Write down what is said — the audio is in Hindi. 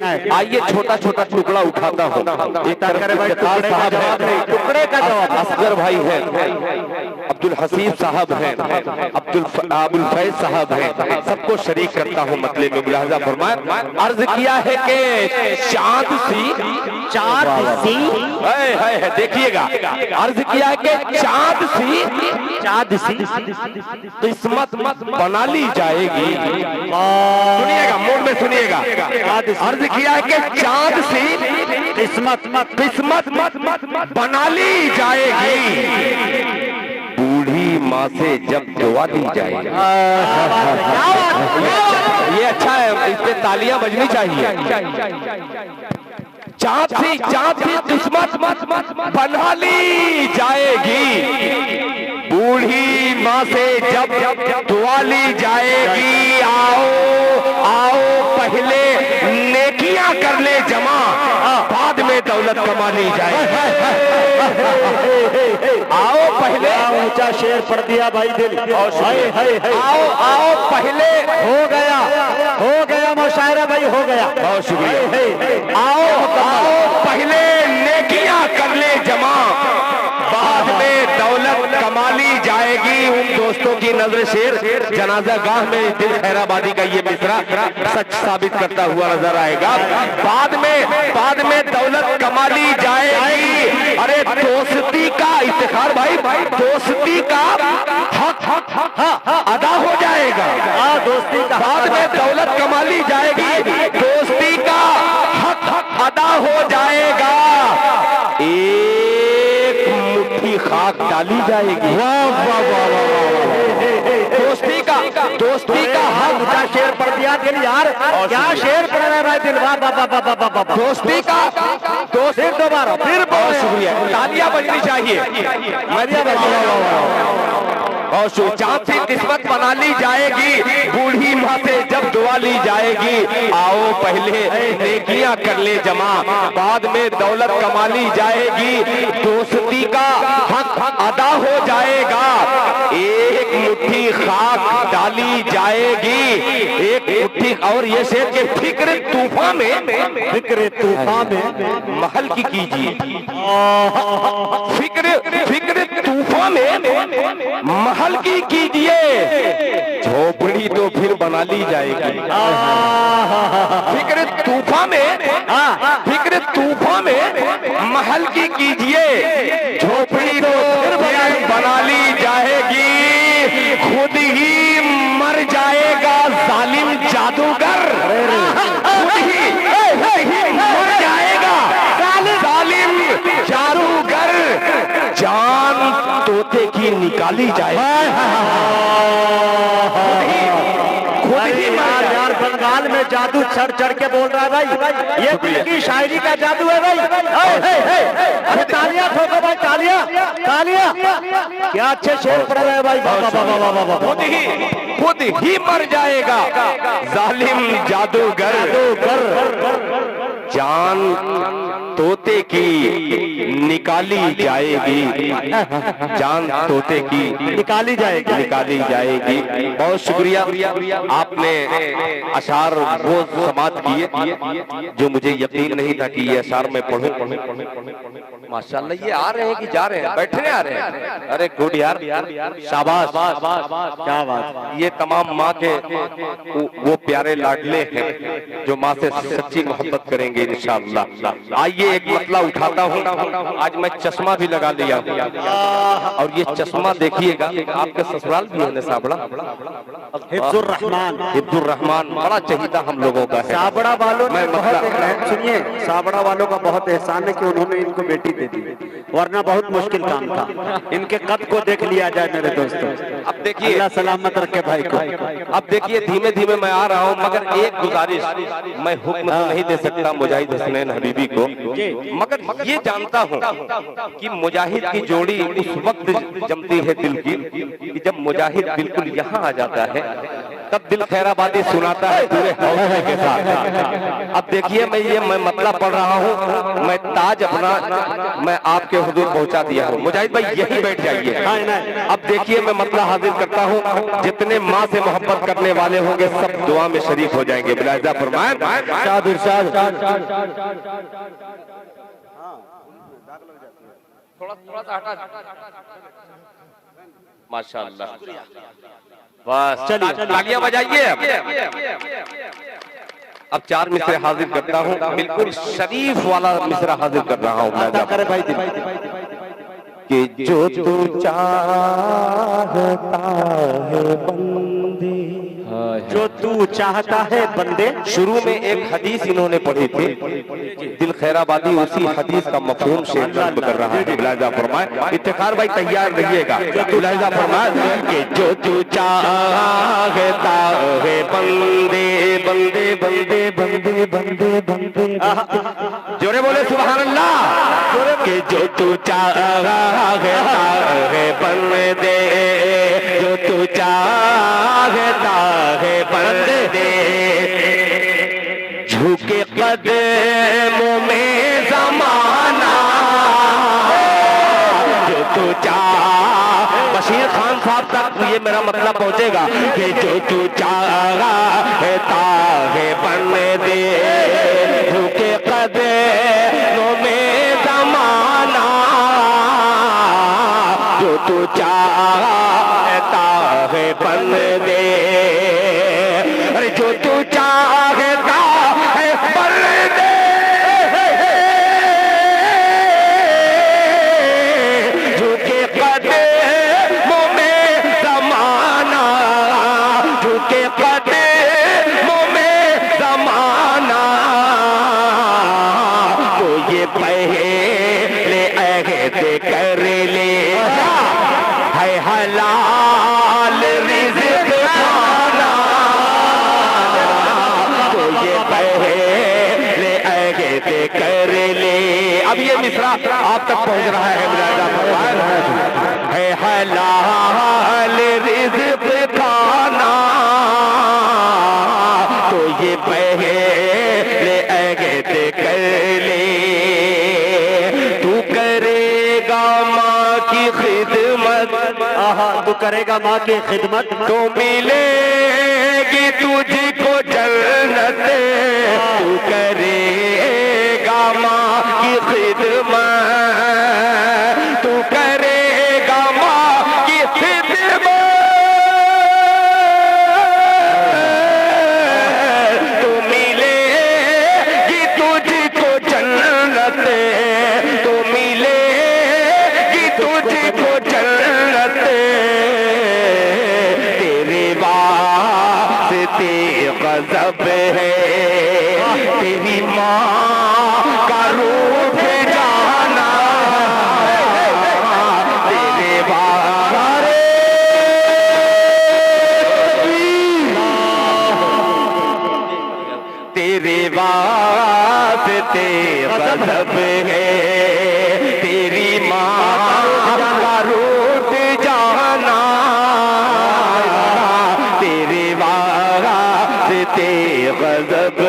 आइए छोटा छोटा टुकड़ा उठाता हूँ। एक टुकड़े का जवाब असगर भाई है, अब्दुल हसीब साहब हैं, अब्दुल फैज साहब हैं, सबको शरीक करता हूँ मतले में। मुलाहजा फरमाए, अर्ज किया है कि चांद सी है, देखिएगा, अर्ज किया है कि चांद सी किस्मत बना ली जाएगी। सुनिएगा, मूड में सुनिएगा। अर्ज किया है कि चांद सी किस्मत बना ली जाएगी, बूढ़ी माँ से जब दुआ दी जाएगी। ये अच्छा है, इस पे तालियां बजनी चाहिए। चांद सी किस्मत बना ली जाएगी, बूढ़ी माँ से जब दुआ ली जाएगी। आओ पहले नेकियां कर ले जमा, बाद में दौलत कमा ली जाएगी। आओ पहले, ऊंचा शेर पढ़ दिया भाई दिल। आओ पहले, हो गया मुशायरा भाई, हो गया, बहुत शुक्रिया। आओ पहले नेकियां कर ले जमा, बाद में दौलत कमा ली जाएगी। उन दोस्तों की नजर शेर जनाजा गाह में दिल खैराबादी का ये मिसरा सच साबित करता हुआ नजर आएगा। बाद में दौलत कमा ली जाएगी। अरे दोस्ती का इफ्तिखार भाई, दोस्ती का हक अदा हो जाएगा। दोस्ती का बाद में दौलत कमा ली जाएगी, दोस्ती का हक अदा हो जाएगा। एक मुट्ठी खाक डाली जाएगी। दोस्ती का हक। ऊंचा शेर पढ़ दिया दिल यार, क्या शेर पढ़ रहा है भाई दिल। वाह, दोस्ती का फिर दोबारा, फिर बहुत शुक्रिया, तालियां बजनी चाहिए। चांद सी किस्मत बना ली जाएगी, बूढ़ी माँ से जब दुआ ली जाएगी। आओ पहले नेकियां कर ले जमा, बाद में दौलत कमा ली जाएगी, दोस्ती का हक अदा हो जाएगा। एक मुट्ठी खाक डाली जाएगी, एक मुट्ठी। और ये शेर के फिक्र तूफान में महल की कीजिए, फिक्र तूफान में महल की कीजिए, झोपड़ी तो फिर बना ली जाएगी। फिक्र तूफान में महल की कीजिए, झोपड़ी तो फिर बना ली जाएगी, खुद ही मर जाएगा जालिम जादूगर, खुद ही मर जाएगा जालिम जादूगर, जान तोते की निकाली जाए। खुद ही यार बंगाल में जादू चढ़ के बोल रहा है भाई, ये दिल की शायरी का जादू है भाई। अरे तालियां ठोको भाई, तालियां। क्या अच्छे शेर पढ़ रहे हैं भाई। खुद ही मर जाएगा जालिम जादूगर, जान तोते की निकाली जाएगी, जान तोते की निकाली जाएगी। बहुत शुक्रिया, आपने अशार वो समाप्त किए जो मुझे यकीन नहीं था कि ये अशार में पढ़ूं। माशाल्लाह, ये आ रहे हैं कि जा रहे हैं, बैठने आ रहे हैं। अरे गुड यार, शाबाश, क्या बात। ये तमाम माँ के वो प्यारे लाडले हैं जो माँ से सच्ची मोहब्बत करेंगे इंशाअल्लाह। आइए एक मसला उठाता हूँ। आज मैं चश्मा भी लगा लिया हूँ, और ये चश्मा देखिएगा, आपके ससुराल भी है साबड़ा, हिब्दुर रहमान बड़ा चहीता हम लोगों का है। साबड़ा वालों ने बहुत, सुनिए, साबड़ा वालों का बहुत एहसान है कि उन्होंने इनको बेटी दे दी, वरना बहुत मुश्किल काम था। इनके कद को देख लिया जाए मेरे दोस्तों। अब देखिए, अल्लाह सलामत रखे भाई को। अब देखिए, धीमे धीमे मैं आ रहा हूँ, मगर एक गुजारिश, मैं हुक्म तो नहीं दे सकता मुजाहिद हसनैन हबीबी को, मगर ये जानता हूँ कि मुजाहिद की जोड़ी उस वक्त जमती है दिल की कि जब मुजाहिद बिल्कुल यहाँ आ जाता है तब दिल खैराबादी सुनाता है पूरे हौसले के साथ। अब देखिए मैं मतलब पढ़ रहा हूँ, मैं ताज अपना मैं आपके हुजूर पहुंचा दिया हूँ। मुजाहिद भाई यही बैठ जाइए। अब देखिए मैं मतलब हाजिर करता हूँ, जितने माँ से मोहब्बत करने वाले होंगे सब दुआ में शरीक हो जाएंगे। मुलाहिजा फरमाएं। थोड़ा सा हटा। माशाअल्लाह, बस चलिए तालियां बजाइए। अब 4 मिसरे हाजिर करता हूँ, बिल्कुल शरीफ वाला मिसरा हाजिर कर रहा हूँ कि जो तू चाहता है बंदे, जो तू चाहता है बंदे। शुरू में एक हदीस इन्होंने पढ़ी थी, दिल खैराबादी उसी हदीस का मफहूम से नक़्ल कर रहा है। मुलाहिजा फरमाए, इफ्तिखार भाई तैयार रहिएगा। मुलाहिजा फरमाए कि जो तू चाहता है बंदे बंदे बंदे बंदे बंदे बंदे, जोरे बोले सुभान अल्लाह। कि जो तू चाहता है बंदे, जो तू चाहता है बंदे, झुके कदमों में ज़माना, जो तू बशीर खान साहब तक ये मेरा मतलब पहुंचेगा कि जो तू चाहता है बंदे, झुके कदमों में ज़माना, जो तू चाहता है बंदे, अरे जो तू चाहता है बंदे, झुके कदमों में ज़माना, झुके कदमों में ज़माना, तो ये पहले अहद कर ले है हलाल रिज़्क़ खाना, तो ये पहले अहद कर ले। अब ये मिसरा आप तक पहुंच रहा है। मुलाहिजा फरमाएं, है हलाल रिज़्क़ खाना, तो ये पहले अहद कर ले। तू करेगा माँ की खिदमत, तू करेगा माँ की खिदमत, तो मिलेगी तुझको जन्नत। तू करेगा माँ की खिदमत, तू करेगा माँ की खिदमत, तो मिलेगी तुझको जन्नत, तो मिलेगी तुझको जन्नत। तेरे वास्ते गज़ब है, तेरी माँ का रूप जाना, तेरे वास्ते तेरे वास्ते गज़ब है, तेरी माँ का रूप जाना, तेरे वास्ते गज़ब